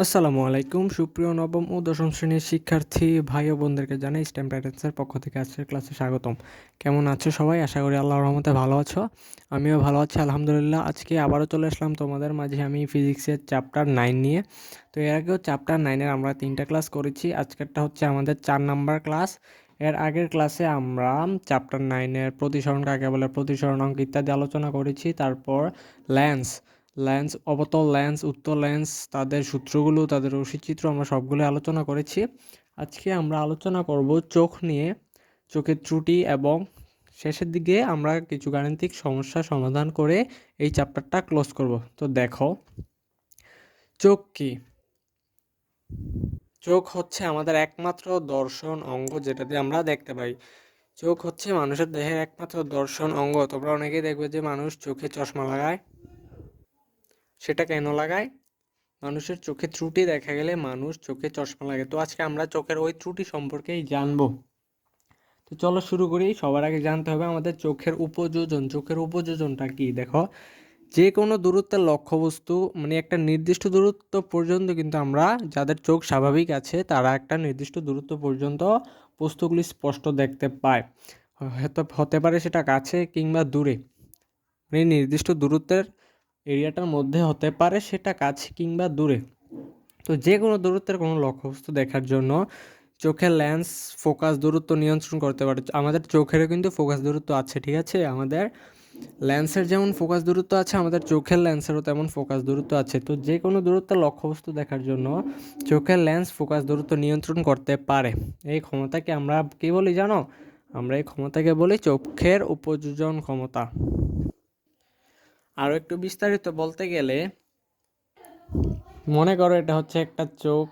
আসসালামু আলাইকুম সুপ্রিয় নবম ও দশম শ্রেণীর শিক্ষার্থী ভাই ও বোনদেরকে জানাই স্টেম প্যাটার্নসের পক্ষ থেকে আজকের ক্লাসে স্বাগতম। কেমন আছো সবাই? আশা করি আল্লাহর রহমতে ভালো আছো। আমিও ভালো আছি আলহামদুলিল্লাহ। আজকে আবারও চলে আসলাম তোমাদের মাঝে আমি ফিজিক্সের চ্যাপ্টার 9 নিয়ে। তো এর আগেও চ্যাপ্টার 9-এর আমরা 3টা ক্লাস করেছি। আজকেরটা হচ্ছে আমাদের 4 নাম্বার ক্লাস। এর আগের ক্লাসে আমরা চ্যাপ্টার 9-এর প্রতিসরণ কাকে বলে, প্রতিসরণ অঙ্ক ইত্যাদি আলোচনা করেছি। তারপর লেন্স লেন্স অবতল লেন্স, উত্তল লেন্স, তাদের সূত্রগুলো, তাদের রশ্মিচিত্র আমরা সবগুলো আলোচনা করেছি। আজকে আমরা আলোচনা করব চোখ নিয়ে, চোখের ত্রুটি, এবং শেষের দিকে আমরা কিছু গাণিতিক সমস্যা সমাধান করে এই চ্যাপ্টারটা ক্লোজ করব। তো দেখো, চোখ কি? চোখ হচ্ছে আমাদের একমাত্র দর্শন অঙ্গ, যেটা দিয়ে আমরা দেখতে পাই। চোখ হচ্ছে মানুষের দেহের একমাত্র দর্শন অঙ্গ। তোমরা অনেকেই দেখবে যে মানুষ চোখে চশমা লাগায়। সেটা কেন লাগায়? মানুষের চোখে ত্রুটি দেখা গেলে মানুষ চোখে চশমা লাগে। তো আজকে আমরা চোখের ওই ত্রুটি সম্পর্কেই জানবো। তো চলো শুরু করি। সবার আগে জানতে হবে আমাদের চোখের উপযোজন। চোখের উপযোজনটা কি? দেখো, যে কোনো দূরত্বের লক্ষ্যবস্তু, মানে একটা নির্দিষ্ট দূরত্ব পর্যন্ত কিন্তু আমরা, যাদের চোখ স্বাভাবিক আছে তারা একটা নির্দিষ্ট দূরত্ব পর্যন্ত বস্তুগুলি স্পষ্ট দেখতে পায়। হয়তো হতে পারে সেটা কাছে কিংবা দূরে, মানে নির্দিষ্ট দূরত্বের এরিয়াটার মধ্যে হতে পারে সেটা কাছে কিংবা দূরে। তো যে কোনো দূরত্বের কোনো লক্ষ্যবস্তু দেখার জন্য চোখের লেন্স ফোকাস দূরত্ব নিয়ন্ত্রণ করতে পারে। আমাদের চোখেরও কিন্তু ফোকাস দূরত্ব আছে, ঠিক আছে? আমাদের লেন্সের যেমন ফোকাস দূরত্ব আছে, আমাদের চোখের লেন্সেরও তেমন ফোকাস দূরত্ব আছে। তো যে কোনো দূরত্বের লক্ষ্যবস্তু দেখার জন্য চোখের লেন্স ফোকাস দূরত্ব নিয়ন্ত্রণ করতে পারে। এই ক্ষমতাকে আমরা কী বলি জানো? আমরা এই ক্ষমতাকে বলি চোখের উপযোজন ক্ষমতা। আরও একটু বিস্তারিত বলতে গেলে, মনে করো এটা হচ্ছে একটা চোখ।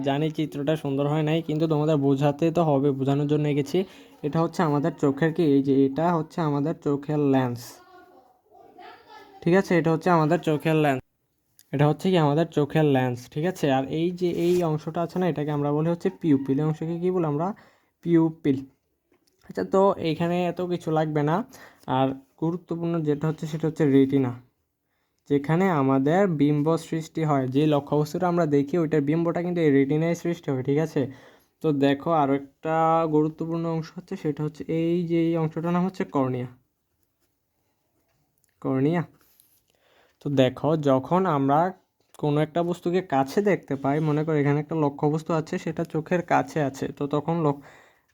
জানি চিত্রটা সুন্দর হয় নাই, কিন্তু তোমাদের বোঝাতে তো হবে, বোঝানোর জন্য এঁকেছি। এটা হচ্ছে আমাদের চোখের কি, এই যে এটা হচ্ছে আমাদের চোখের লেন্স, ঠিক আছে? এটা হচ্ছে আমাদের চোখের লেন্স, এটা হচ্ছে কি আমাদের চোখের লেন্স, ঠিক আছে? আর এই যে এই অংশটা আছে না, এটাকে আমরা বলি হচ্ছে পিউপিল। এই অংশকে কী বলি আমরা? পিউপিল। আচ্ছা, তো এইখানে এত কিছু লাগবে না। আর গুরুত্বপূর্ণ যেটা হচ্ছে সেটা হচ্ছে রেটিনা, যেখানে আমাদের বিম্ব সৃষ্টি হয়। যে লক্ষ্যবস্তুটা আমরা দেখি ওইটার বিম্বটা কিন্তু এই রেটিনায় সৃষ্টি হয়, ঠিক আছে? তো দেখো, আরও একটা গুরুত্বপূর্ণ অংশ হচ্ছে সেটা হচ্ছে এই যে এই অংশটার নাম হচ্ছে কর্নিয়া। কর্নিয়া। তো দেখো, যখন আমরা কোনো একটা বস্তুকে কাছে দেখতে পাই, মনে করো এখানে একটা লক্ষ্যবস্তু আছে, সেটা চোখের কাছে আছে, তো তখন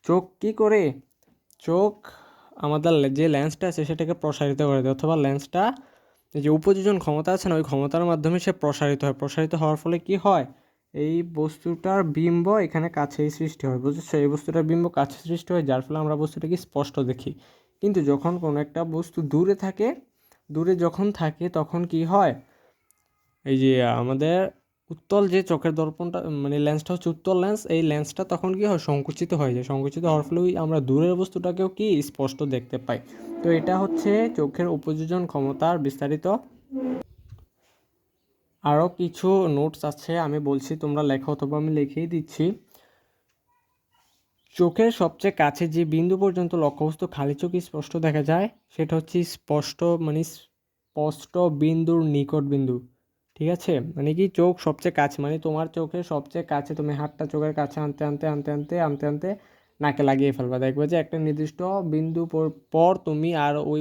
চোখ কী করে? চোখ আমাদের যে লেন্সটা আছে সেটাকে প্রসারিত করে দেয়, অথবা লেন্সটা যে উপযোজন ক্ষমতা আছে না, ওই ক্ষমতার মাধ্যমে সে প্রসারিত হয়। প্রসারিত হওয়ার ফলে কি হয়? এই বস্তুটার বিম্ব এখানে কাছেই সৃষ্টি হয়, বুঝেছো? এই বস্তুটার বিম্ব কাছে সৃষ্টি হয়, যার ফলে আমরা বস্তুটাকে স্পষ্ট দেখি। কিন্তু যখন কোনো একটা বস্তু দূরে থাকে, দূরে যখন থাকে তখন কি হয়? এই যে আমাদের উত্তল যে চোখের দর্পণটা, মানে লেন্সটা হচ্ছে উত্তল লেন্স, এই লেন্সটা তখন কি হয়? সংকুচিত হয়ে যায়। সংকুচিত হওয়ার ফলে আমরা দূরের বস্তুটাকেও কি স্পষ্ট দেখতে পাই। তো এটা হচ্ছে চোখের উপযোজন ক্ষমতার বিস্তারিত। আরও কিছু নোটস আছে, আমি বলছি তোমরা লেখো, অথবা আমি লিখেই দিচ্ছি। চোখের সবচেয়ে কাছে যে বিন্দু পর্যন্ত লক্ষ্যবস্তু খালি চোখে স্পষ্ট দেখা যায় সেটা হচ্ছে স্পষ্ট, মানে স্পষ্ট বিন্দুর নিকট বিন্দু, ঠিক আছে? মানে কি, চোখ সবচেয়ে কাছে, মানে তোমার চোখের সবচেয়ে কাছে, তুমি হাতটা চোখের কাছে আনতে আনতে আনতে আনতে আনতে আনতে নাকে লাগিয়ে ফেলবা, দেখবে যে একটা নির্দিষ্ট বিন্দু পর তুমি আর ওই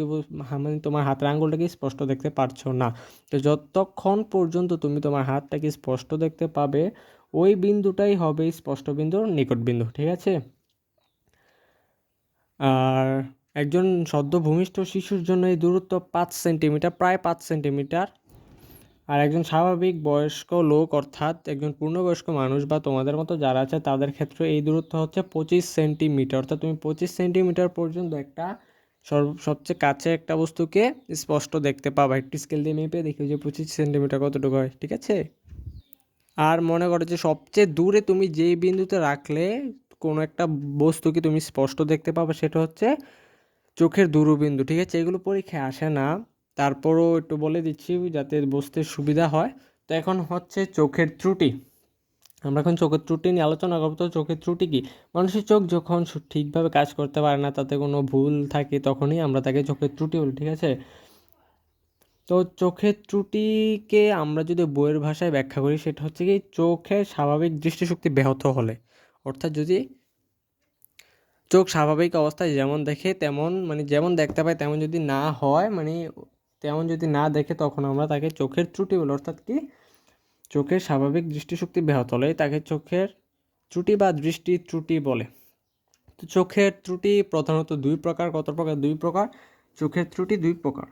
মানে তোমার হাতের আঙ্গুলটাকে স্পষ্ট দেখতে পারছো না। তো যতক্ষণ পর্যন্ত তুমি তোমার হাতটাকে স্পষ্ট দেখতে পাবে, ওই বিন্দুটাই হবে স্পষ্ট বিন্দুর নিকট বিন্দু, ঠিক আছে? আর একজন সদ্য ভূমিষ্ঠ শিশুর জন্য এই দূরত্ব 5 সেন্টিমিটার, প্রায় 5 সেন্টিমিটার। আর একজন স্বাভাবিক বয়স্ক লোক, অর্থাৎ একজন পূর্ণবয়স্ক মানুষ বা তোমাদের মতো যারা আছে তাদের ক্ষেত্রে এই দূরত্ব হচ্ছে 25 সেন্টিমিটার। অর্থাৎ তুমি 25 সেন্টিমিটার পর্যন্ত একটা সবচেয়ে কাছে একটা বস্তুকে স্পষ্ট দেখতে পাবা। একটি স্কেল দিয়ে মেপে দেখি যে 25 সেন্টিমিটার কতটুকু হয়, ঠিক আছে? আর মনে করো যে সবচেয়ে দূরে তুমি যেই বিন্দুতে রাখলে কোনো একটা বস্তুকে তুমি স্পষ্ট দেখতে পাবে, সেটা হচ্ছে চোখের দূরবিন্দু, ঠিক আছে? এগুলো পরীক্ষায় আসে না, তারপরও একটু বলে দিচ্ছি যাতে বুঝতে সুবিধা হয়। তো এখন হচ্ছে চোখের ত্রুটি। আমরা এখন চোখের ত্রুটি নিয়ে আলোচনা করবো। তো চোখের ত্রুটি কি? মানুষের চোখ যখন ঠিকভাবে কাজ করতে পারে না, তাতে কোনো ভুল থাকে, তখনই আমরা তাকে চোখের ত্রুটি বলি, ঠিক আছে? তো চোখের ত্রুটিকে আমরা যদি বইয়ের ভাষায় ব্যাখ্যা করি, সেটা হচ্ছে কি চোখের স্বাভাবিক দৃষ্টিশক্তি ব্যাহত হলে, অর্থাৎ যদি চোখ স্বাভাবিক অবস্থায় যেমন দেখে তেমন মানে যেমন দেখতে পায় তেমন যদি না হয়, মানে তেমন যদি না দেখে, তখন আমরা তাকে চোখের ত্রুটি বলি। অর্থাৎ কি চোখের স্বাভাবিক দৃষ্টিশক্তি ব্যাহত হলে তাকে চোখের ত্রুটি বা দৃষ্টি ত্রুটি বলে। তো চোখের ত্রুটি প্রধানত দুই প্রকার। কত প্রকার? দুই প্রকার। চোখের ত্রুটি দুই প্রকার।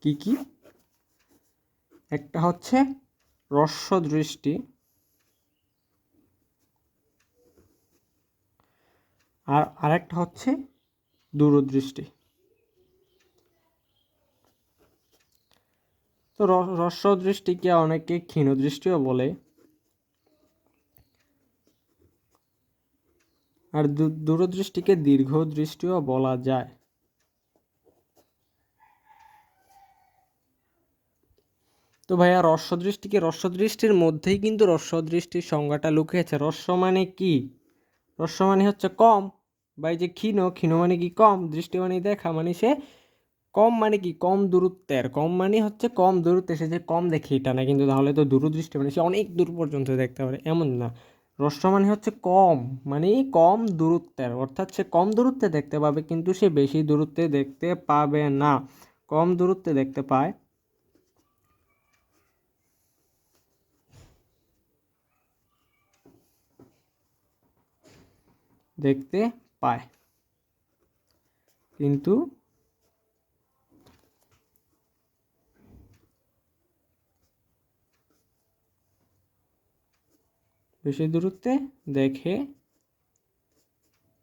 কি কি? একটা হচ্ছে হ্রস্ব দৃষ্টি, আর আরেকটা হচ্ছে দূরদৃষ্টি। তো হ্রস্ব দৃষ্টিকে অনেকে ক্ষীণ দৃষ্টিও বলে, আর দূরদৃষ্টিকে দীর্ঘ দৃষ্টিও বলা যায়। তো ভাইয়া হ্রস্ব দৃষ্টির মধ্যেই কিন্তু হ্রস্ব দৃষ্টির সংজ্ঞাটা লুকিয়েছে। হ্রস্ব মানে কি? হ্রস্ব মানে হচ্ছে কম, বা এই যে ক্ষীণ মানে কি কম, দৃষ্টি মানে দেখা, মানে সে কম, মানে কি কম দূরত্বের। কম মানে হচ্ছে কম দূরত্বে, সে যে কম দেখে এটা না কিন্তু, তাহলে তো দূরদৃষ্টি মানে সে অনেক দূর পর্যন্ত দেখতে পারে, এমন না। হ্রস্ব মানে হচ্ছে কম, মানে কম দূরত্বের, অর্থাৎ সে কম দূরত্বে দেখতে পাবে কিন্তু সে বেশি দূরত্বে দেখতে পাবে না, কম দূরত্বে দেখতে পায়, দেখতে পায় কিন্তু বেশি দূরত্বে দেখে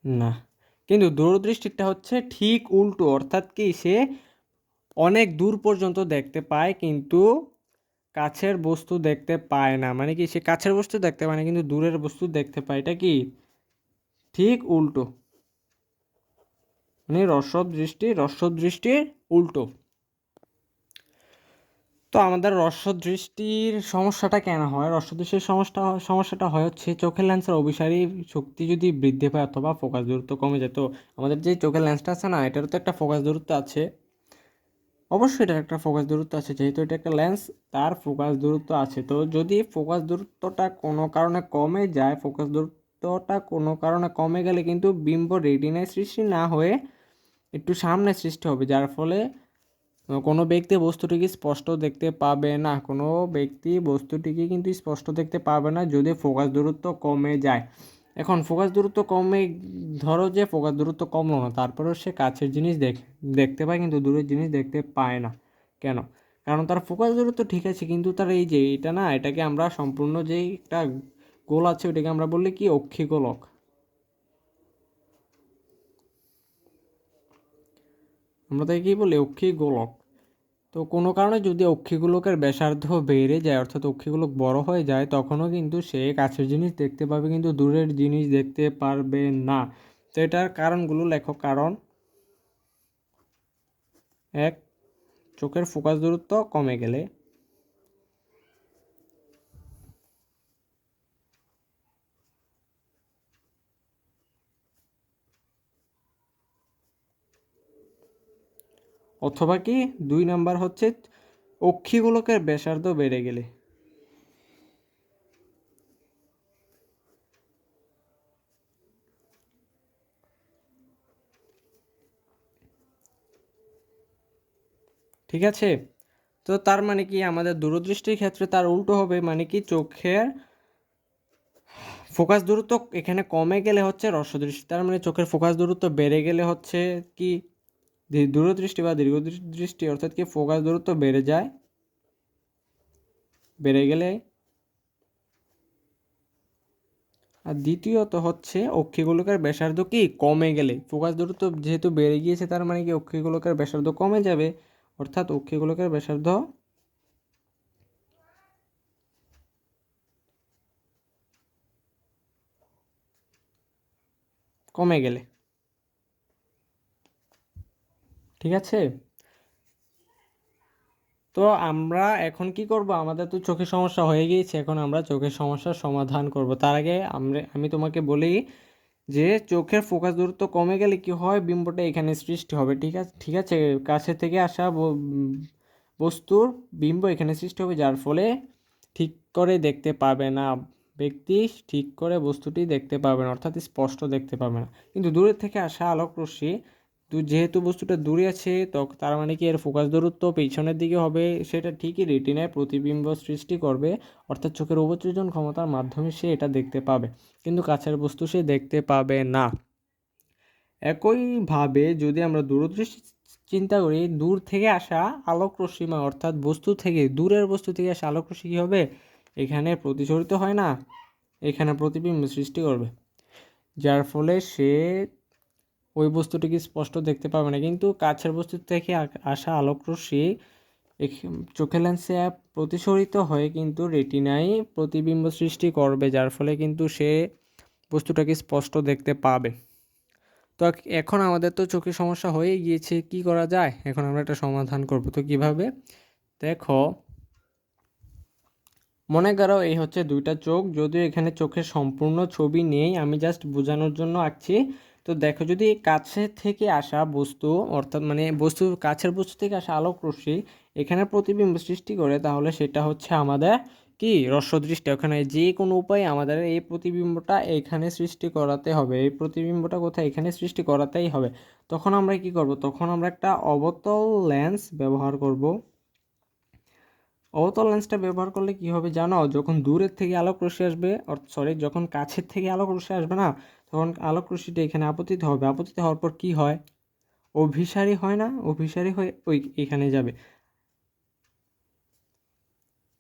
না। কিন্তু দূরদৃষ্টিটা হচ্ছে ঠিক উল্টো, অর্থাৎ কি সে অনেক দূর পর্যন্ত দেখতে পায় কিন্তু কাছের বস্তু দেখতে পায় না, মানে কি সে কাছের বস্তু দেখতে পায় না কিন্তু দূরের বস্তু দেখতে পায়। এটা কি ঠিক উল্টো, মানে রসদ দৃষ্টির উল্টো। তো আমাদের রসদ দৃষ্টির সমস্যাটা কেন হয়? রসদ দৃষ্টির সমস্যাটা হয় হচ্ছে চোখের লেন্সের অভিসারী শক্তি যদি বৃদ্ধি পায় অথবা ফোকাস দূরত্ব কমে যায়। তো আমাদের যে চোখের লেন্সটা আছে না, এটারও তো একটা ফোকাস দূরত্ব আছে। অবশ্যই এটার একটা ফোকাস দূরত্ব আছে, যেহেতু এটা একটা লেন্স, তার ফোকাস দূরত্ব আছে। তো যদি ফোকাস দূরত্বটা কোনো কারণে কমে যায়, ফোকাস দূরত্বটা কোনো কারণে কমে গেলে কিন্তু বিম্ব রেটিনায় সৃষ্টি না হয়ে একটু সামনে সৃষ্টি হবে, যার ফলে কোনো ব্যক্তি বস্তুটিকে স্পষ্ট দেখতে পাবে না, কোনো ব্যক্তি বস্তুটিকে কিন্তু স্পষ্ট দেখতে পাবে না যদি ফোকাস দূরত্ব কমে যায়। এখন ফোকাস দূরত্ব কমে, ধরো যে ফোকাস দূরত্ব কমলো না, তারপরেও সে কাছের জিনিস দেখতে পায় কিন্তু দূরের জিনিস দেখতে পায় না। কেন? কারণ তার ফোকাস দূরত্ব ঠিক আছে কিন্তু তার এই যে এটা না, এটাকে আমরা সম্পূর্ণ যেই একটা গোল আছে ওটাকে আমরা বললে কি অক্ষিগোলক, আমরা তাকে কি বলি অক্ষিগোলক। তো কোনো কারণে যদি অক্ষিগোলকের ব্যাসার্ধ বেড়ে যায়, অর্থাৎ অক্ষিগোলক বড় হয়ে যায়, তখনও কিন্তু সে কাছের জিনিস দেখতে পাবে কিন্তু দূরের জিনিস দেখতে পারবে না। তো এটার কারণগুলো লেখো। কারণ এক, চোখের ফোকাস দূরত্ব কমে গেলে। অথবা কি 2 নাম্বার হচ্ছে অক্ষিগোলকের ব্যাসার্ধ বেড়ে গেলে। ঠিক আছে? তো তার মানে কি আমাদের দূরদৃষ্টির ক্ষেত্রে তার উল্টো হবে, মানে কি চোখের ফোকাস দূরত্ব এখানে কমে গেলে হচ্ছে হ্রস্বদৃষ্টি, তার মানে চোখের ফোকাস দূরত্ব বেড়ে গেলে হচ্ছে কি দূরদৃষ্টি বা দীর্ঘদৃষ্টি, অর্থাৎ কি ফোকাস দূরত্ব বেড়ে যায়, বেড়ে গেলে। আর দ্বিতীয়ত হচ্ছে অক্ষিগোলকের ব্যাসার্ধ কি কমে গেলে, ফোকাস দূরত্ব যেহেতু বেড়ে গিয়েছে তার মানে কি অক্ষিগোলকের ব্যাসার্ধ কমে যাবে, অর্থাৎ অক্ষিগোলকের ব্যাসার্ধ কমে গেলে। ঠিক আছে? তো আমরা এখন কি করব, আমাদের তো চোখের সমস্যা হয়ে গিয়েছে, এখন আমরা চোখের সমস্যার সমাধান করব। তার আগে আমি তোমাকে বলি যে চোখের ফোকাস দূরত্ব কমে গেলে কি হয়, বিম্বটা এখানে সৃষ্টি হবে। ঠিক আছে, কাছে থেকে আসা বস্তুর বিম্ব এখানে সৃষ্টি হবে, যার ফলে ঠিক করে দেখতে পাবে না ব্যক্তি, ঠিক করে বস্তুটি দেখতে পাবে না, অর্থাৎ স্পষ্ট দেখতে পাবে না। কিন্তু দূরের থেকে আসা আলোক রশ্মি যেহেতু বস্তুটা দূরে আছে, তো তার মানে কি এর ফোকাস দূরত্ব পেছনের দিকে হবে, সেটা ঠিকই রেটিনায় প্রতিবিম্ব সৃষ্টি করবে, অর্থাৎ চোখের অবচেতন ক্ষমতার মাধ্যমে সে এটা দেখতে পাবে, কিন্তু কাছের বস্তু সে দেখতে পাবে না। একইভাবে যদি আমরা দূরদৃষ্টি চিন্তা করি, দূর থেকে আসা আলোক রশ্মি, অর্থাৎ বস্তু থেকে, দূরের বস্তু থেকে আসা আলোক রশ্মি কী হবে, এখানে প্রতিসরিত হয় না, এখানে প্রতিবিম্ব সৃষ্টি করবে, যার ফলে সে ওই বস্তুটিকে স্পষ্ট দেখতে পাবে না। কিন্তু কাছের বস্তু থেকে আসা আলোক রশ্মি চোখের লেন্সে প্রতিসরিত হয়ে কিন্তু রেটিনায় প্রতিবিম্ব সৃষ্টি করবে, যার ফলে কিন্তু সে বস্তুটাকে স্পষ্ট দেখতে পাবে। তো এখন আমাদের তো চোখের সমস্যা হয়ে গিয়েছে, কি করা যায়, এখন আমরা একটা সমাধান করব। তো কিভাবে, দেখো, মনে করো এই হচ্ছে দুইটা চোখ, যদিও এখানে চোখের সম্পূর্ণ ছবি নেই, আমি জাস্ট বোঝানোর জন্য আঁকছি। তো দেখো, যদি কাছে থেকে আসা বস্তু, অর্থাৎ মানে কাছের বস্তু থেকে আসা আলোক রশ্মি এখানে প্রতিবিম্ব সৃষ্টি করে, তাহলে সেটা হচ্ছে আমাদের কি রস্যদৃষ্টি। ওখানে যে কোনো উপায়ে আমাদের এই প্রতিবিম্বটা এখানে সৃষ্টি করাতে হবে, এই প্রতিবিম্বটা কোথায়, এখানে সৃষ্টি করাতেই হবে। তখন আমরা কি করব, তখন আমরা একটা অবতল লেন্স ব্যবহার করব। অবতল লেন্সটা ব্যবহার করলে কি হবে জানো, যখন দূরের থেকে আলোক রশ্মি আসবে, যখন কাছের থেকে আলোক রশ্মি আসবে না, তখন আলোক রশ্মিটা এখানে আপতিত হবে, আপতিত হওয়ার পর কি হয়, অভিসারী হয় না, অভিসারী হয়ে এখানে যাবে।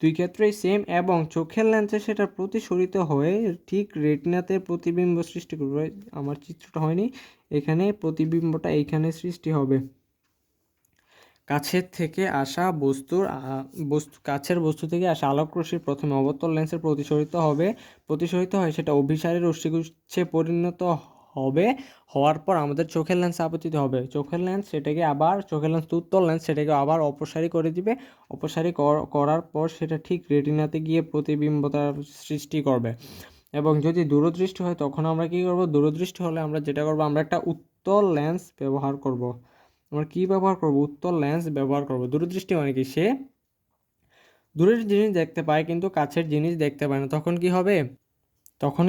দুই ক্ষেত্রেই সেম, এবং চোখের লেন্সে সেটা প্রতিসরিত হয়ে ঠিক রেটিনাতে প্রতিবিম্ব সৃষ্টি করবে। আমার চিত্রটা হয়নি, এখানে প্রতিবিম্বটা এইখানে সৃষ্টি হবে। কাছের থেকে আসা কাছের বস্তু থেকে আসা আলোক রশ্মি প্রথমে অবতল লেন্সে প্রতিসরিত হয় সেটা অভিসারী রশ্মিগুচ্ছে পরিণত হবে, হওয়ার পর আমাদের চোখের লেন্স আপতিত হবে, চোখের লেন্স উত্তল লেন্স সেটাকে আবার অপসারী করে দিবে, অপসারী করার পর সেটা ঠিক রেটিনাতে গিয়ে প্রতিবিম্বতার সৃষ্টি করবে। এবং যদি দূরদৃষ্টি হয়, তখন আমরা কি করব, দূরদৃষ্টি হলে আমরা যেটা করব, আমরা একটা উত্তল লেন্স ব্যবহার করব। আমরা কি ব্যবহার করব, উত্তল লেন্স ব্যবহার করব। দূরদৃষ্টি মানে কি, সে দূরের জিনিস দেখতে পায় কিন্তু কাছের জিনিস দেখতে পায় না। তখন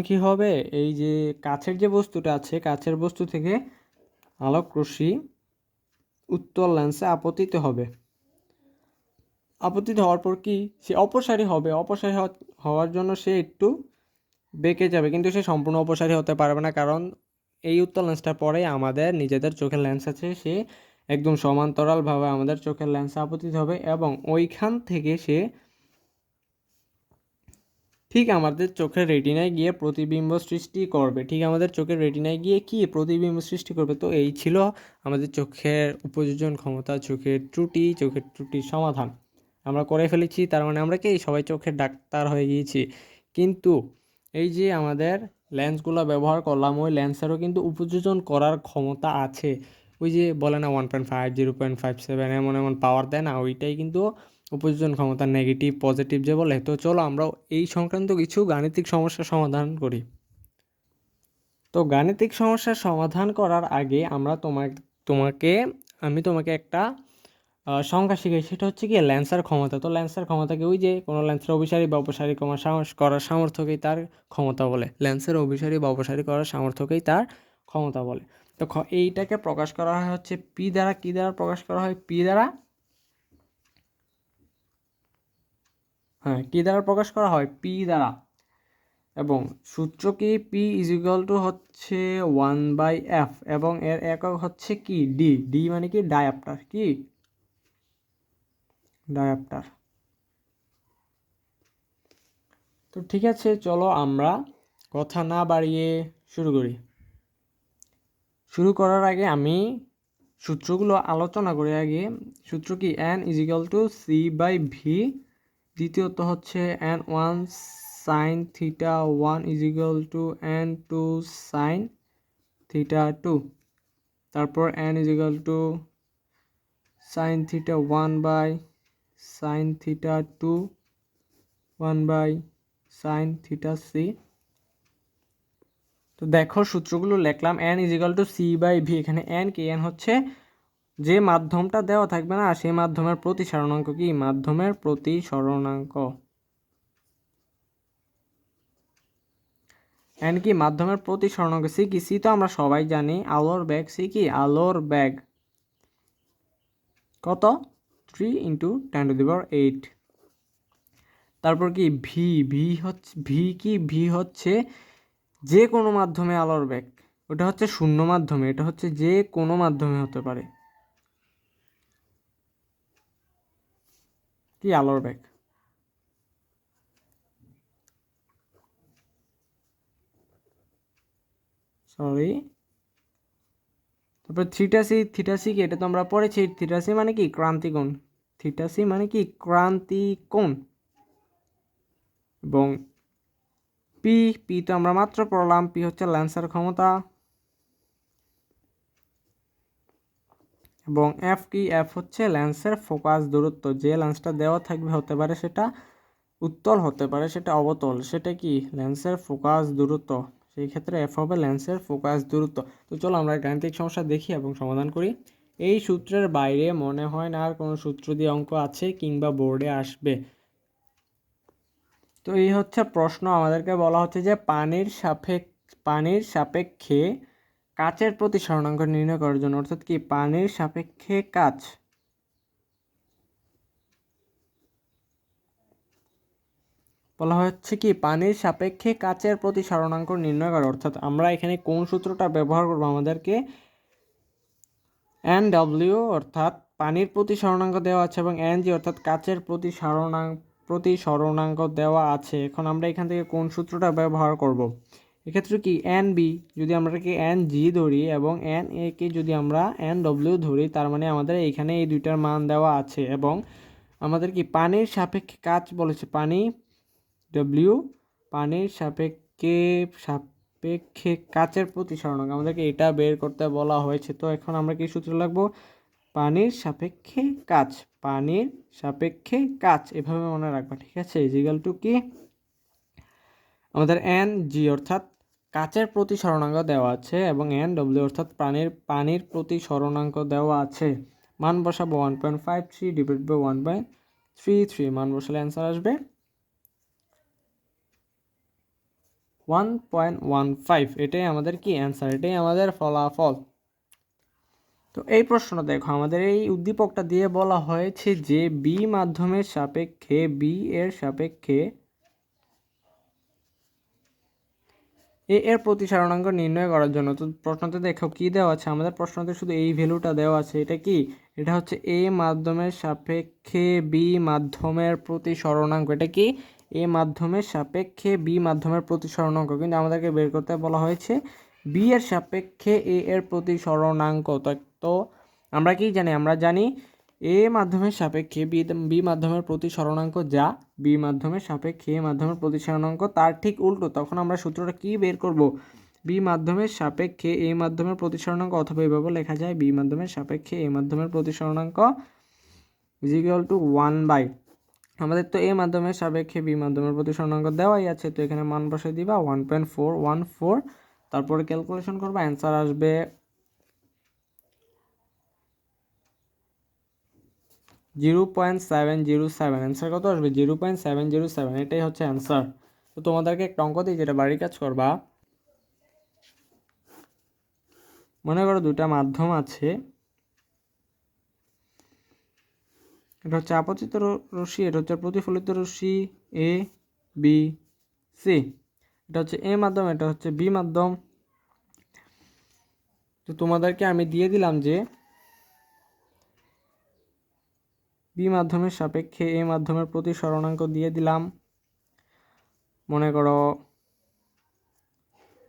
কি হবে, এই যে কাছের যে বস্তুটা আছে, কাছের বস্তু থেকে আলোক রশ্মি উত্তল লেন্সে আপতিত হবে, আপতিত হওয়ার পর কি, সে অপসারী হবে, হওয়ার জন্য সে একটু বেঁকে যাবে, কিন্তু সে সম্পূর্ণ অপসারী হতে পারবে না, কারণ এই উত্তল লেন্সটার পরে আমাদের নিজেদের চোখের লেন্স আছে, সে একদম সমান্তরালভাবে আমাদের চোখের লেন্সে আপতিত হবে, এবং ওইখান থেকে সে ঠিক আমাদের চোখের রেটিনায় গিয়ে প্রতিবিম্ব সৃষ্টি করবে, তো এই ছিল আমাদের চোখের উপযোজন ক্ষমতা, চোখের ত্রুটির সমাধান আমরা করে ফেলেছি। তার মানে আমরা কি সবাই চোখের ডাক্তার হয়ে গিয়েছি। কিন্তু এই যে আমাদের লেন্সগুলো ব্যবহার করলাম, ওই লেন্সেরও কিন্তু উপযোজন করার ক্ষমতা আছে। ওই যে বলে না 1.5, 0.57 এমন এমন পাওয়ার দেয় না, ওইটাই কিন্তু উপযোজন ক্ষমতা, নেগেটিভ পজিটিভ যে বলে। তো চলো আমরা এই সংক্রান্ত কিছু গাণিতিক সমস্যার সমাধান করি। তো গাণিতিক সমস্যার সমাধান করার আগে আমি তোমাকে একটা সংখ্যা শিখাই, সেটা হচ্ছে কি ল্যান্সার ক্ষমতা। তো ল্যান্সার ক্ষমতাকে ওই যে কোনো ল্যান্সের অভিসারী বা অপসারী করার সামর্থ্যকেই তার ক্ষমতা বলে, ল্যান্সের অভিসারী বা অপসারী করার সামর্থ্যকেই তার ক্ষমতা বলে। তো এইটাকে প্রকাশ করা হয় হচ্ছে পি দ্বারা। কি দ্বারা প্রকাশ করা হয়, পি দ্বারা, হ্যাঁ, কি দ্বারা প্রকাশ করা হয়, পি দ্বারা। এবং সূত্র কি, পি ইজ ইকুয়াল টু হচ্ছে 1/f, এবং এর একক হচ্ছে কি ডি। ডি মানে কি ডায়াপ্টার, কি ডায়াপ্টার। তো ঠিক আছে, চলো আমরা কথা না বাড়িয়ে শুরু করি। শুরু করার আগে আমি সূত্রগুলো আলোচনা করি। আগে সূত্র কি, n is equal to c by v. দ্বিতীয়ত হচ্ছে n1 sine theta 1 is equal to n2 sine theta 2। তারপর n is equal to sine theta 1 by sine theta 2 1/sin theta c. তো দেখো সূত্রগুলো লিখলাম, n = c/v। এখানে n কি? n হচ্ছে যে মাধ্যমটা দেওয়া থাকবে না সেই মাধ্যমের প্রতিসরণাঙ্ক কি? মাধ্যমের প্রতিসরণাঙ্ক। n কি? মাধ্যমের প্রতিসরণাঙ্ক। সি কি? সি তো আমরা সবাই জানি আলোর বেগ। সি কি? আলোর বেগ। কত? 3 × 10⁸। তারপর কি? ভি। ভি হচ্ছে ভি হচ্ছে যে কোনো মাধ্যমে আলোর বেগ। ওটা হচ্ছে শূন্য মাধ্যমে, এটা হচ্ছে যে কোনো মাধ্যমে হতে পারে কি? আলোর বেগ। সরি। তারপর থিটা সি। থিটা সি কি? এটা তো আমরা পড়েছি। থিটা সি মানে কি? ক্রান্তিকোণ। থিটা সি মানে কি? ক্রান্তিকোণ। এবং পি। পি তো আমরা মাত্র পড়লাম, পি হচ্ছে লেন্সের ক্ষমতা। এবং এফ কি? এফ হচ্ছে লেন্সের ফোকাস দূরত্ব। যে লেন্সটা দেওয়া থাকবে হতে পারে সেটা উত্তল, হতে পারে সেটা অবতল, সেটা কি? লেন্সের ফোকাস দূরত্ব। সেই ক্ষেত্রে এফ হবে লেন্সের ফোকাস দূরত্ব। তো চলো আমরা গাণিতিক সমস্যা দেখি এবং সমাধান করি। এই সূত্রের বাইরে মনে হয় না আর কোনো সূত্র দিয়ে অঙ্ক আছে কিংবা বোর্ডে আসবে। তো এই হচ্ছে প্রশ্ন। আমাদেরকে বলা হচ্ছে যে পানির সাপেক্ষে কাচের প্রতিসরণাঙ্ক নির্ণয় করার জন্য, অর্থাৎ কি? পানির সাপেক্ষে কাচ। বলা হচ্ছে কি? পানির সাপেক্ষে কাচের প্রতিসরণাঙ্ক নির্ণয় করা। অর্থাৎ আমরা এখানে কোন সূত্রটা ব্যবহার করব? আমাদেরকে NW অর্থাৎ পানির প্রতিসরণাঙ্ক দেওয়া আছে এবং NG অর্থাৎ কাচের প্রতিসরণাঙ্ক দেওয়া আছে। এখন আমরা এখান থেকে কোন সূত্রটা ব্যবহার করব? এক্ষেত্রে কি? NB যদি আমরা কি NG ধরি এবং NA কে যদি আমরা NW ধরি, তার মানে আমাদের এইখানে এই দুইটার মান দেওয়া আছে। এবং আমাদের কি? পানির সাপেক্ষে কাচ বলেছে। পানি W, পানির সাপেক্ষে কাচের প্রতিসরণাঙ্ক, আমাদেরকে এটা বের করতে বলা হয়েছে। তো এখন আমরা কি সূত্র লাগবো? পানির সাপেক্ষে কাচ। পানির সাপেক্ষে কাচ, এভাবে মনে রাখবা, ঠিক আছে? ইজিক্যাল টু কি? আমাদের NG অর্থাৎ কাচের প্রতিসরণাঙ্ক দেওয়া আছে এবং NW অর্থাৎ পানির প্রতিসরণাঙ্ক দেওয়া আছে। মান বসাবো 1.53 ডিভাইড বাই 1/33। মান বসালে অ্যান্সার আসবে 1.15। এটাই আমাদের কি? অ্যান্সার। এটাই আমাদের ফলাফল। তো এই প্রশ্নটা দেখো, আমাদের এই উদ্দীপকটা দিয়ে বলা হয়েছে যে বি মাধ্যমের সাপেক্ষে বি এর সাপেক্ষে এ এর প্রতিসরণাঙ্ক নির্ণয় করার জন্য। তো প্রশ্নতে দেখো কি দেওয়া আছে? আমাদের প্রশ্নতে শুধু এই ভ্যালুটা দেওয়া আছে। এটা কি? এটা হচ্ছে এ মাধ্যমের সাপেক্ষে বি মাধ্যমের প্রতিসরণাঙ্ক। এটা কি? এ মাধ্যমের সাপেক্ষে বি মাধ্যমের প্রতিসরণাঙ্ক। কিন্তু আমাদেরকে বের করতে বলা হয়েছে বি এর সাপেক্ষে এ এর প্রতিসরণাঙ্ক। তো আমরা কি জানি? আমরা জানি এ মাধ্যমের সাপেক্ষে বি মাধ্যমের প্রতিসরণাঙ্ক যা বি মাধ্যমের সাপেক্ষে এ মাধ্যমের প্রতিসরণাঙ্ক তার ঠিক উল্টো। তখন আমরা সূত্রটা কি বের করব? বি মাধ্যমের সাপেক্ষে এ মাধ্যমের প্রতিসরণাঙ্ক, অথবা এভাবে লেখা যায় বি মাধ্যমের সাপেক্ষে এ মাধ্যমের প্রতিসরণাঙ্ক ইজিক্যাল টু 1/, আমাদের তো এ মাধ্যমের সাপেক্ষে বি মাধ্যমের প্রতিসরণাঙ্ক দেওয়াই আছে। তো এখানে মান বসিয়ে দিবা 1.414। তারপরে ক্যালকুলেশন করবা, অ্যান্সার আসবে 0.707। অ্যান্সার কত আসবে? 0.707। এটাই হচ্ছে অ্যান্সার। তো তোমাদেরকে একটা অঙ্ক দিই, যেটা বাড়ির কাজ করবা। মনে করো দুটা মাধ্যম আছে, এটা হচ্ছে আপতিত রশ্মি, এটা হচ্ছে প্রতিফলিত রশ্মি এ বি সি। এটা হচ্ছে এ মাধ্যম, এটা হচ্ছে বি মাধ্যম। তো তোমাদেরকে আমি দিয়ে দিলাম যে বি মাধ্যমের সাপেক্ষে এ মাধ্যমের প্রতিসরণাঙ্ক দিয়ে দিলাম। মনে করো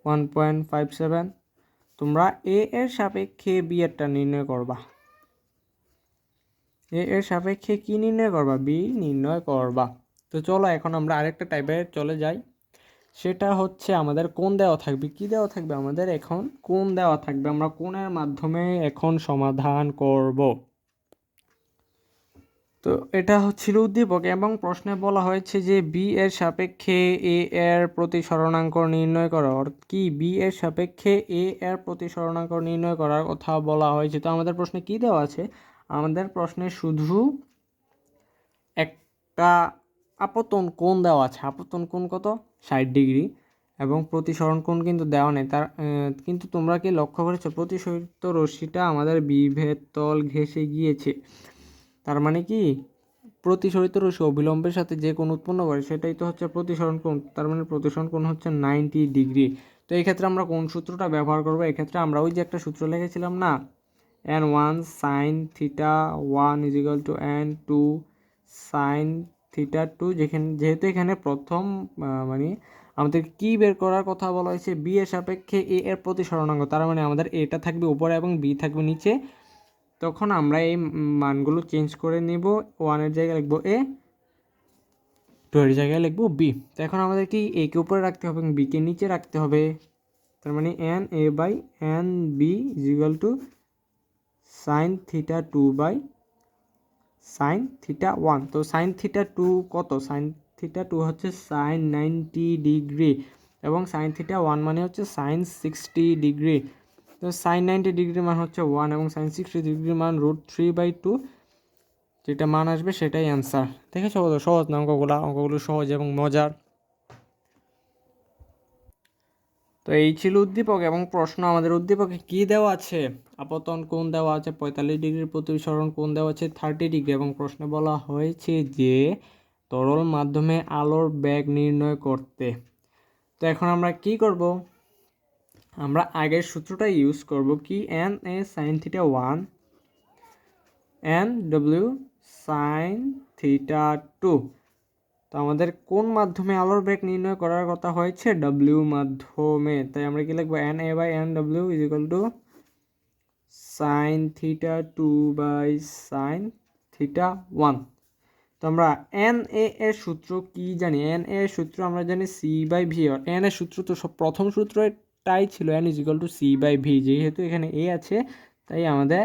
1.57। তোমরা এ এর সাপেক্ষে বি এরটা নির্ণয় করবা। এ এর সাপেক্ষে কি নির্ণয় করবা? বি নির্ণয় করবা। তো চলো এখন আমরা আরেকটা টাইপের চলে যাই। সেটা হচ্ছে আমাদের কোণ দেওয়া থাকবে। কি দেওয়া থাকবে? আমাদের এখন কোণ দেওয়া থাকবে। আমরা কোণের মাধ্যমে এখন সমাধান করব। তো এটা হচ্ছিল উদ্দীপক এবং প্রশ্নে বলা হয়েছে যে বি এর সাপেক্ষে এ এর প্রতিসরণাঙ্ক নির্ণয় করো। কি বি এর সাপেক্ষে এ এর প্রতিসরণাঙ্ক নির্ণয় করার কথা বলা হয়েছে। তো আমাদের প্রশ্নে কি দেওয়া আছে? আমাদের প্রশ্নে শুধু একটা আপতন কোণ দেওয়া আছে। আপতন কোণ কত? 60 ডিগ্রি এবং প্রতিসরণ কোণ কিন্তু দেওয়া নেই। তার কিন্তু তোমরা কি লক্ষ্য করেছো প্রতিসরিত রশ্মিটা আমাদের বিভেদ তল ঘেঁষে গিয়েছে। তার মানে কি প্রতিসরিত রশ্মি অবিলম্বের সাথে যে কোণ উৎপন্ন করে সেটাই তো হচ্ছে প্রতিসরণ কোণ। তার মানে প্রতিসরণ কোণ হচ্ছে 90 ডিগ্রি। তো এই ক্ষেত্রে আমরা কোন সূত্রটা ব্যবহার করব? এক্ষেত্রে আমরা ওই যে একটা সূত্র লিখেছিলাম না, n1 sin θ1 = n2 sin θ2, যেহেতু এখানে প্রথম মানে আমাদের কি বের করার কথা বলা হয়েছে? বি এর সাপেক্ষে এ এর প্রতিসরণাঙ্ক। তার মানে আমাদের এটা থাকবে উপরে এবং বি থাকবে নিচে। তখন আমরা এই মানগুলো চেঞ্জ করে নিব। 1 এর জায়গায় লিখবো এ, 2 এর জায়গায় লিখবো বি। তো এখন আমাদের কি এ কে উপরে রাখতে হবে এবং বি কে নিচে রাখতে হবে। তার মানে N A by N B = sin θ2 by sin θ1। তো sin θ2 কত? sin θ2 হচ্ছে sin 90 ডিগ্রি এবং sin θ1 মানে হচ্ছে sin 60 ডিগ্রি। তো sin 90 ডিগ্রির মান হচ্ছে 1 এবং sin 60 ডিগ্রির মান √3/2। যেটা মান আসবে সেটাই অ্যান্সার। দেখেছো কত সহজ না অঙ্কগুলো সহজ এবং মজার। তো এই ছিল উদ্দীপক এবং প্রশ্ন। আমাদের উদ্দীপকে কি দেওয়া আছে? আপতন কোণ দেওয়া আছে 45 ডিগ্রি, প্রতিসরণ কোণ দেওয়া আছে 30 ডিগ্রি এবং প্রশ্নে বলা হয়েছে যে তরল মাধ্যমে আলোর বেগ নির্ণয় করতে। তো এখন আমরা কি করব? আমরা আগের সূত্রটা ইউজ করব। কি? n a sin θ1 n w sin θ2। তো আমাদের কোন মাধ্যমে আলোর বেগ নির্ণয় করার কথা হয়েছে? ডব্লিউ মাধ্যমে। তাই আমরা কি লিখবো? N A by N W = sin θ2 by sin θ1। তো আমরা এন এ এর সূত্র কি জানি? এন এ এর সূত্র আমরা জানি সি বাই ভি। এন এর সূত্র তো প্রথম সূত্রটাই ছিল n = সি বাই ভি। যেহেতু এখানে এ আছে তাই আমাদের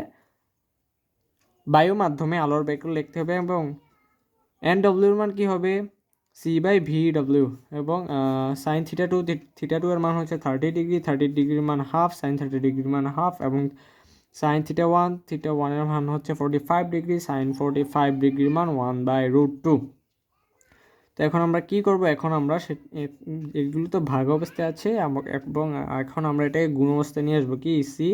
বায়ু মাধ্যমে আলোর বেগ লিখতে হবে এবং এন ডব্লিউর মান কি হবে? সি বাই ভি ডব্লিউ। এবং সাইন থিটা টু এর মান হচ্ছে 30 ডিগ্রি, 30 ডিগ্রির মান হাফ, সাইন 30 ডিগ্রির মান হাফ এবং সাইন থিটা ওয়ান এর মান হচ্ছে 45 ডিগ্রি, সাইন 45 ডিগ্রির মান 1/√2। তো এখন আমরা কি করব? এখন আমরা এগুলো তো ভাগ অবস্থায় আছে এবং এখন আমরা এটাকে গুণ অবস্থায় নিয়ে আসবো। কি? সি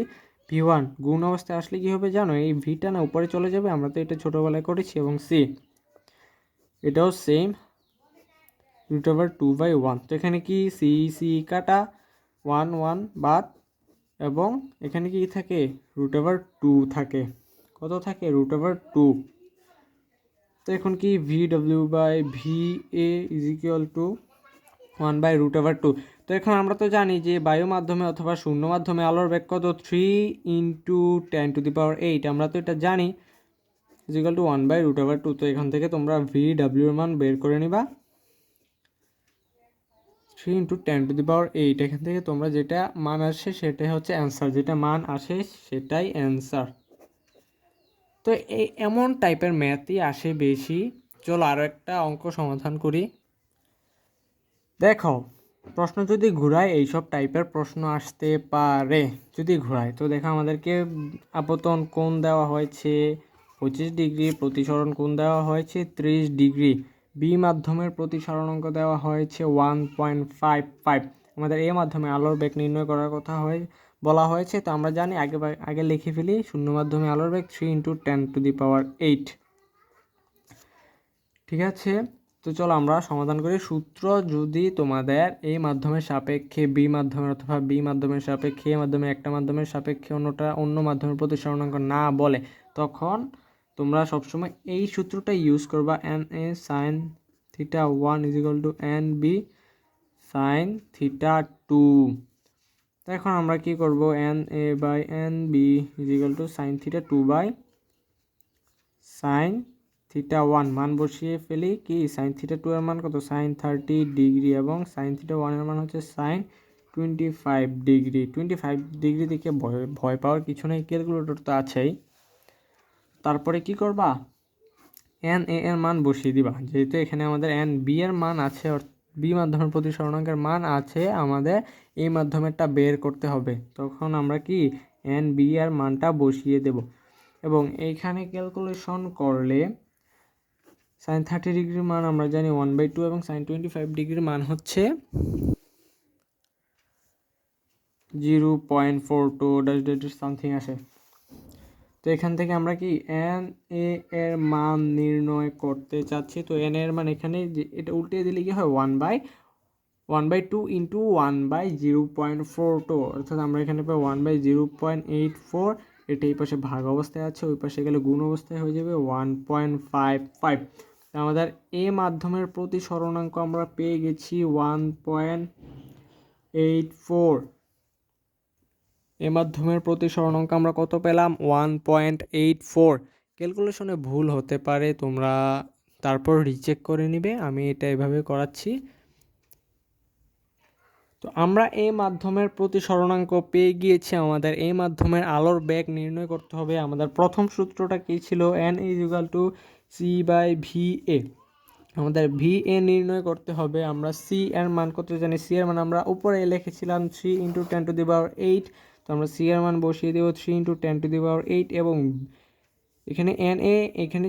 ভি1 গুণ অবস্থায় আসলে কি হবে জানো? এই ভিটা না উপরে চলে যাবে, আমরা তো এটা ছোটোবেলায় করেছি। এবং সি এটাও সেম √2/1। তো এখানে কি সি সি কাটা 1 1 বাদ এবং এখানে কি থাকে? √2 থাকে। কত থাকে? √2। তো এখন কি VW/VA = 1/√2। তো এখন আমরা তো জানি যে বায়ু মাধ্যমে অথবা শূন্য মাধ্যমে আলোর বেগ কত? 3 × 10⁸। আমরা তো এটা জানি = 1/√2। তো এখান থেকে তোমরা VW এর মান বের করে নিবা। 3 × 10⁸। এখান থেকে তোমরা যেটা মান আসে সেটাই হচ্ছে অ্যান্সার। যেটা মান আসে সেটাই অ্যান্সার। তো এমন টাইপের ম্যাথই আসে বেশি। চলো আরও একটা অঙ্ক সমাধান করি। দেখো প্রশ্ন যদি ঘুরায় এইসব টাইপের প্রশ্ন আসতে পারে। যদি ঘুরায় তো দেখো আমাদেরকে আপতন কোণ দেওয়া হয়েছে 25 ডিগ্রি, প্রতিসরণ কোণ দেওয়া হয়েছে 30 ডিগ্রি, বি মাধ্যমের প্রতিসরণাঙ্ক দেওয়া হয়েছে 1.55। আমাদের এ মাধ্যমে আলোর বেগ নির্ণয় করার কথা বলা হয়েছে। তো আমরা জানি আগে লিখে ফেলি শূন্য মাধ্যমে আলোর বেগ 3 × 10⁸। ঠিক আছে। তো চলো আমরা সমাধান করি। সূত্র যদি তোমাদের এই মাধ্যমের সাপেক্ষে বি মাধ্যমের অথবা বি মাধ্যমের সাপেক্ষে এ মাধ্যমে একটা মাধ্যমের সাপেক্ষে অন্য মাধ্যমের প্রতিসরণাঙ্ক না বলে তখন তোমরা সবসময় এই সূত্রটা ইউজ করবা। N A sine θ1 = N B sine θ2। তো এখন আমরা কি করব? N A by N B = sine θ2 by sine θ1 মান বসিয়ে ফেলি। কি? সাইন θ2 এর মান কত? সাইন 30 ডিগ্রি এবং সাইন θ1 এর মান হচ্ছে সাইন 25 ডিগ্রি। 25 ডিগ্রি দিকে ভয় পাওয়ার কিছু নেই, ক্যালকুলেটর তো আছেই। তারপরে কি করবা? এন এ এর মান বসিয়ে দিবা, যেহেতু এখানে আমাদের এন বি এর মান আছে, বি মাধ্যমের প্রতিসরণাঙ্কের মান আছে, আমাদের এই মাধ্যমেরটা বের করতে হবে। তখন আমরা কি এন বি এর মানটা বসিয়ে দেব, এবং এইখানে ক্যালকুলেশন করলে সাইন 30 ডিগ্রির মান আমরা জানি 1/2 এবং সাইন 25 ডিগ্রির মান হচ্ছে 0.42 সামথিং আসে। তো এখান থেকে আমরা কি এন এ এর মান নির্ণয় করতে চাচ্ছি। তো এন এর মান এখানে এটা উল্টে দিলে কি হয় 1/2 ইন্টু 1/0.42, অর্থাৎ আমরা এখানে পাই 1/0.84। এটা এই পাশে ভাগ অবস্থায় আছে, ওই পাশে গেলে গুণ অবস্থায় হয়ে যাবে 1.55। আমাদের এ মাধ্যমের প্রতিসরণাঙ্ক আমরা পেয়ে গেছি 1.84। এ মাধ্যমের প্রতিসরণাঙ্ক আমরা কত পেলাম 1.84। ক্যালকুলেশনে ভুল হতে পারে, তোমরা তারপর রিচেক করে নিবে, আমি এটা এভাবে করাচ্ছি। তো আমরা এই মাধ্যমের প্রতিসরণাঙ্ক পেয়ে গিয়েছি। আমাদের এই মাধ্যমের আলোর বেগ নির্ণয় করতে হবে। আমাদের প্রথম সূত্রটা কি ছিল, n is equal to c by v a. আমাদের ভি এ নির্ণয় করতে হবে। আমরা সি এর মান কত জানি, সি এর মান আমরা উপরে লিখেছিলাম 3 × 10⁸। তো আমরা সি এর মান বসিয়ে দেব 3 × 10⁸, এবং এখানে এন এ এখানে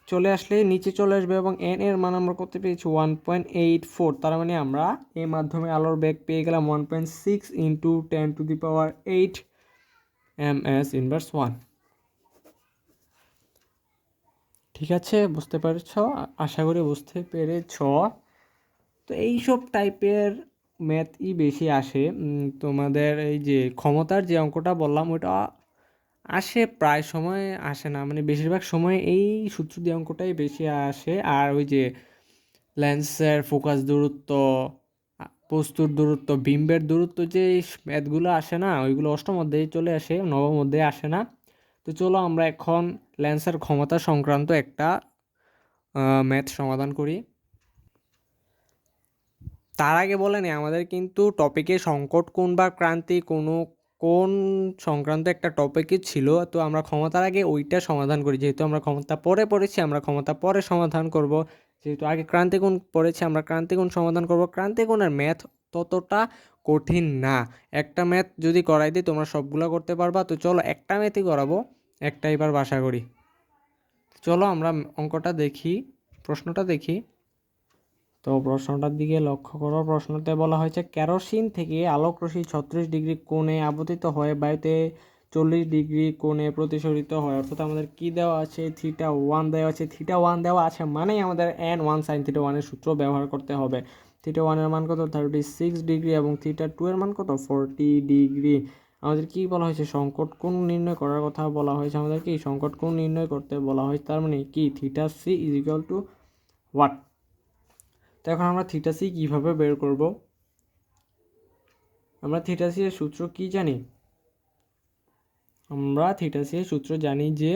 চলে আসলে নিচে চলে আসবে, এবং এন এর মান আমরা করতে পেয়েছি 1.84। তার মানে আমরা এই মাধ্যমে আলোর বেগ পেয়ে গেলাম 1.6 × 10⁸ ms ইনভার্স 1। ঠিক আছে, বুঝতে পেরেছ? আশা করি বুঝতে পেরেছ। তো এইসব টাইপের ম্যাথই বেশি আসে। তোমাদের এই যে ক্ষমতার যে অঙ্কটা বললাম ওটা আসে, প্রায় সময় আসে না, মানে বেশিরভাগ সময় এই সূত্র দিয়ে অঙ্কটাই বেশি আসে। আর ওই যে লেন্সের ফোকাস দূরত্ব, বস্তুর দূরত্ব, বিম্বের দূরত্ব, যে ম্যাথগুলো আসে না, ওইগুলো অষ্টম অধ্যায়ে চলে আসে, নবম অধ্যায়ে আসে না। তো চলো আমরা এখন লেন্সের ক্ষমতা সংক্রান্ত একটা ম্যাথ সমাধান করি। তার আগে বলে নিই, আমাদের কিন্তু টপিকে সংকট কোণ বা ক্রান্তি কোন সংক্রান্ত একটা টপিকই ছিল। তো আমরা ক্ষমতার আগে ওইটা সমাধান করি, যেহেতু আমরা ক্ষমতা পরে পড়েছি আমরা ক্ষমতা পরে সমাধান করব। যেহেতু আগে ক্রান্তিকোণ পড়েছি আমরা ক্রান্তিকোণ সমাধান করব। ক্রান্তিকোণের ম্যাথ ততটা কঠিন না, একটা ম্যাথ যদি করাই দিই তোমরা সবগুলো করতে পারবা। তো চলো একটা ম্যাথই করাবো, একটা এবার বাসা করি। চলো আমরা অঙ্কটা দেখি, প্রশ্নটা দেখি। তো প্রশ্নটার দিকে লক্ষ্য করো। প্রশ্নতে বলা হয়েছে কেরোসিন থেকে আলোক রশ্মি 36 ডিগ্রি কোণে আপতিত হয়ে বায়ুতে 40 ডিগ্রি কোণে প্রতিসরিত হয়। অর্থাৎ আমাদের কি দেওয়া আছে, θ1 দেওয়া আছে। θ1 দেওয়া আছে মানেই আমাদের n1 sin θ1 এর সূত্র ব্যবহার করতে হবে। θ1 এর মান কত 36 ডিগ্রি, এবং θ2 এর মান কত 40 ডিগ্রি। আমাদের কি বলা হয়েছে, সংকট কোণ নির্ণয় করার কথা বলা হয়েছে। আমাদের কি সংকট কোণ নির্ণয় করতে বলা হয়েছে, তার মানে কি θc is equal two what. তো এখন আমরা θc কীভাবে বের করব? আমরা θc এর সূত্র কি জানি? আমরা θc এর সূত্র জানি যে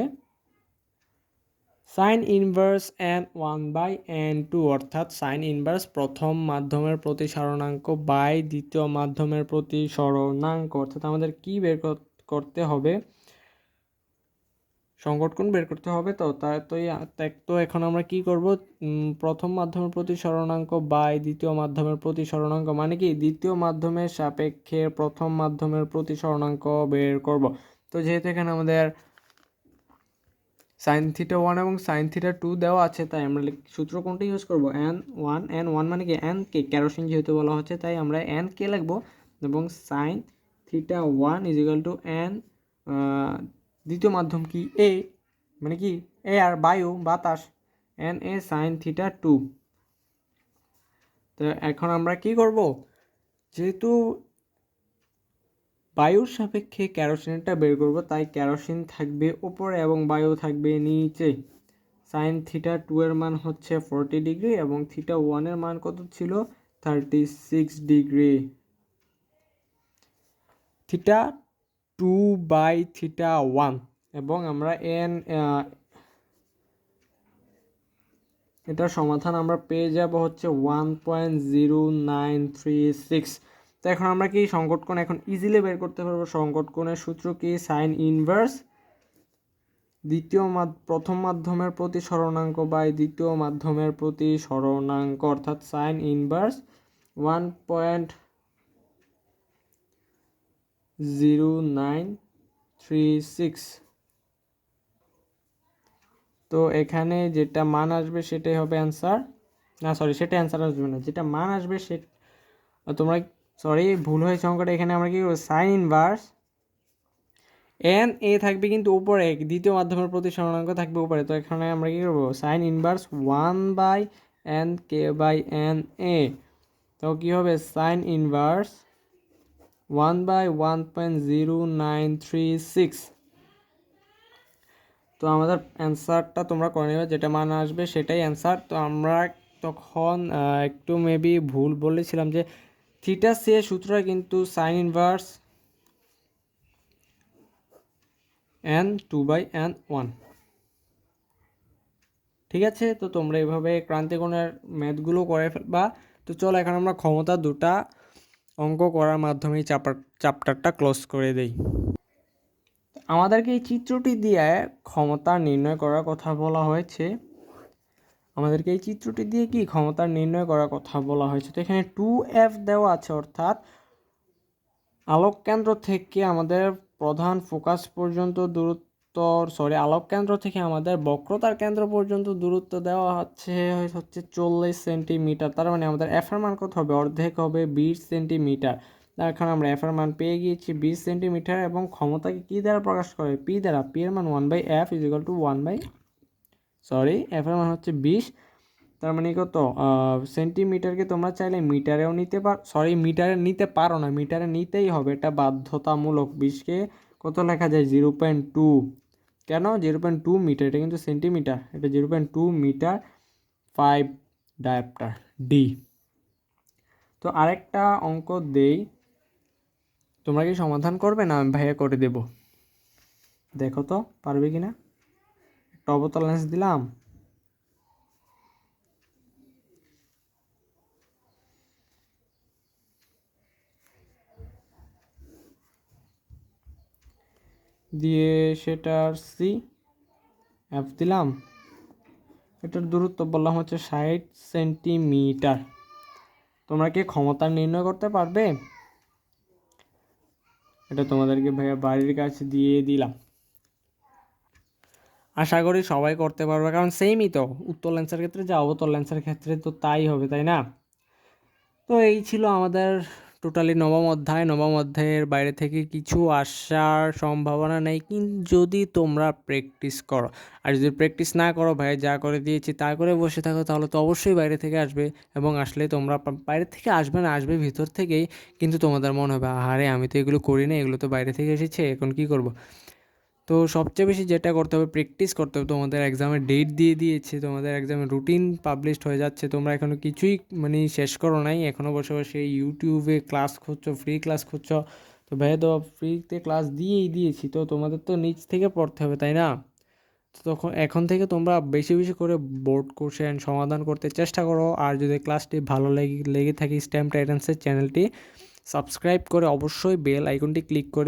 সাইন ইনভার্স n1/n2, অর্থাৎ সাইন ইনভার্স প্রথম মাধ্যমের প্রতিসরণাঙ্ক বাই দ্বিতীয় মাধ্যমের প্রতিসরণাঙ্ক। অর্থাৎ আমাদের কি বের করতে হবে, সংকট কোণ বের করতে হবে। তো এখন আমরা কি করব, প্রথম মাধ্যমের প্রতিসরণাঙ্ক বাই দ্বিতীয় মাধ্যমের প্রতিসরণাঙ্ক, মানে কি দ্বিতীয় মাধ্যমের সাপেক্ষে প্রথম মাধ্যমের প্রতিসরণাঙ্ক বের করব। তো যেহেতু এখানে আমাদের সাইন θ1 এবং সাইন θ2 দেওয়া আছে, তাই আমরা সূত্র কোনটা ইউজ করব, n1 মানে কি n কে কেরোসিন যেহেতু বলা হচ্ছে তাই আমরা n কে লিখবো, এবং sine θ1 is equal to n, দ্বিতীয় মাধ্যম কি এ, মানে কি এয়ার বায়ু বাতাস, এন এ সাইন θ2। তো এখন আমরা কি করব, যেহেতু বায়ুর সাপেক্ষে কেরোসিনটা বের করব, তাই কেরোসিন থাকবে উপরে এবং বায়ু থাকবে নিচে। সাইন θ2 এর মান হচ্ছে 40 ডিগ্রি, এবং θ1 এর মান কত ছিল 36 ডিগ্রি। θ2/θ1, এবং আমরা এটার সমাধান আমরা পেয়ে যাব হচ্ছে 1.0936। তো এখন আমরা কি সংকট কোণ এখন ইজিলি বের করতে পারবো। সংকট কোণের সূত্র কি, সাইন ইনভার্স প্রথম মাধ্যমের প্রতি স্মরণাঙ্ক বাই দ্বিতীয় মাধ্যমের প্রতি স্মরণাঙ্ক অর্থাৎ সাইন ইনভার্স 1.0936। তো এখানে যেটা মান আসবে সেটাই হবে অ্যান্সার, না সরি সেটা অ্যান্সার আসবে না, যেটা মান আসবে সে তোমরা ভুল হয়েছে অঙ্কটা। এখানে আমরা কি করবো, সাইন ইনভার্স এন এ থাকবে কিন্তু উপরে, দ্বিতীয় মাধ্যমের প্রতি স্মরণাঙ্ক থাকবে উপরে। তো এখানে আমরা কি করবো, সাইন ইনভার্স 1/n(k/n)a। তো কি হবে, সাইন ইনভার্স 1/1.0936। তো আমাদের অ্যান্সারটা তোমরা করে নেবে, যেটা মান আসবে সেটাই অ্যান্সার। তো আমরা তখন একটু মেবি ভুল বলেছিলাম যে থিটা সি এর সূত্রটা কিন্তু সাইন ইনভার্স n 2/n1। ঠিক আছে, তো তোমরা এইভাবে ক্রান্তিকোণের ম্যাথগুলো করে ফেলবা। তো চলো এখন আমরা ক্ষমতা দুটা অঙ্ক করার মাধ্যমে চ্যাপ্টারটা ক্লোজ করে দেই। আমাদেরকে এই চিত্রটি দিয়ে ক্ষমতা নির্ণয় করার কথা বলা হয়েছে। তো এখানে 2f দেওয়া আছে, অর্থাৎ আলোক কেন্দ্র থেকে আমাদের প্রধান ফোকাস পর্যন্ত দূরত্ব, আলোক কেন্দ্র থেকে আমাদের বক্রতার কেন্দ্র পর্যন্ত দূরত্ব দেওয়া হচ্ছে 40 সেন্টিমিটার। তার মানে আমাদের এফ এর মান কত হবে, অর্ধেক হবে 20 সেন্টিমিটার। এখন আমরা এফ এর মান পেয়ে গিয়েছি 20 সেন্টিমিটার, এবং ক্ষমতাকে কি দ্বারা প্রকাশ করে, পি দ্বারা। পি এর মান 1/f এফ এর মান হচ্ছে 20। তার মানে কত, সেন্টিমিটারকে তোমরা চাইলে মিটারেও নিতে মিটারে নিতে পারো না, মিটারে নিতেই হবে, এটা বাধ্যতামূলক। 20কে কত লেখা যায়, 0.2। কেন 0.2 মিটার, এটা কিন্তু সেন্টিমিটার, এটা 0.2 মিটার 5 ডায়াপ্টার ডি। তো আরেকটা অঙ্ক দেই, তোমরা কি সমাধান করবে না আমি ভাইয়া করে দেব, দেখো তো পারবে কিনা। একটা অবতল লেন্স দিলাম, দিয়ে সেটার সি এফ দিলাম, এটার দূরত্ব বললাম হচ্ছে 60 সেন্টিমিটার। তোমরা কি ক্ষমতা নির্ণয় করতে পারবে? এটা তোমাদেরকে ভাইয়া বাড়ির কাছে দিয়ে দিলাম, আশা করি সবাই করতে পারবে, কারণ সেমই তো, উত্তর লেন্সের ক্ষেত্রে যা অবতল লেন্সের ক্ষেত্রে তো তাই হবে, তাই না? তো এই ছিল আমাদের টোটালি নবম অধ্যায়ের বাইরে থেকে কিছু আসার সম্ভাবনা নেই, কিন্তু যদি তোমরা প্র্যাকটিস করো। আর যদি প্র্যাকটিস না করো, ভাই যা করে দিয়েছি তা করে বসে থাকো, তাহলে তো অবশ্যই বাইরে থেকে আসবে, এবং আসলে তোমরা বাইরে থেকে আসবে না, আসবে ভিতর থেকেই। কিন্তু তোমাদের মনে হবে, আরে আমি তো এগুলো করি না, এগুলো তো বাইরে থেকে এসেছে, এখন কি করব। তো সবচেয়ে বেশি যেটা করতে হবে, প্র্যাকটিস করতে হবে। তোমাদের এক্সামের ডেট দিয়ে দিয়েছে, তোমাদের এক্সামের রুটিন পাবলিশড হয়ে যাচ্ছে, তোমরা এখনও কিছুই শেষ করো নাই, এখনও বসে বসে ইউটিউবে ক্লাস খুঁজছো, ফ্রি ক্লাস খুঁজছো। তো ভাই তো ফ্রিতে ক্লাস দিয়েছি, তো তোমাদের তো নিচ থেকে পড়তে হবে, তাই না? তো তখন এখন থেকে তোমরা বেশি বেশি করে বোর্ড কোশ্চেন সমাধান করতে চেষ্টা করো। আর যদি ক্লাসটি ভালো লেগে থাকে, স্ট্যাম্প টাইটান্সের চ্যানেলটি সাবস্ক্রাইব করে অবশ্যই বেল আইকনটি ক্লিক করে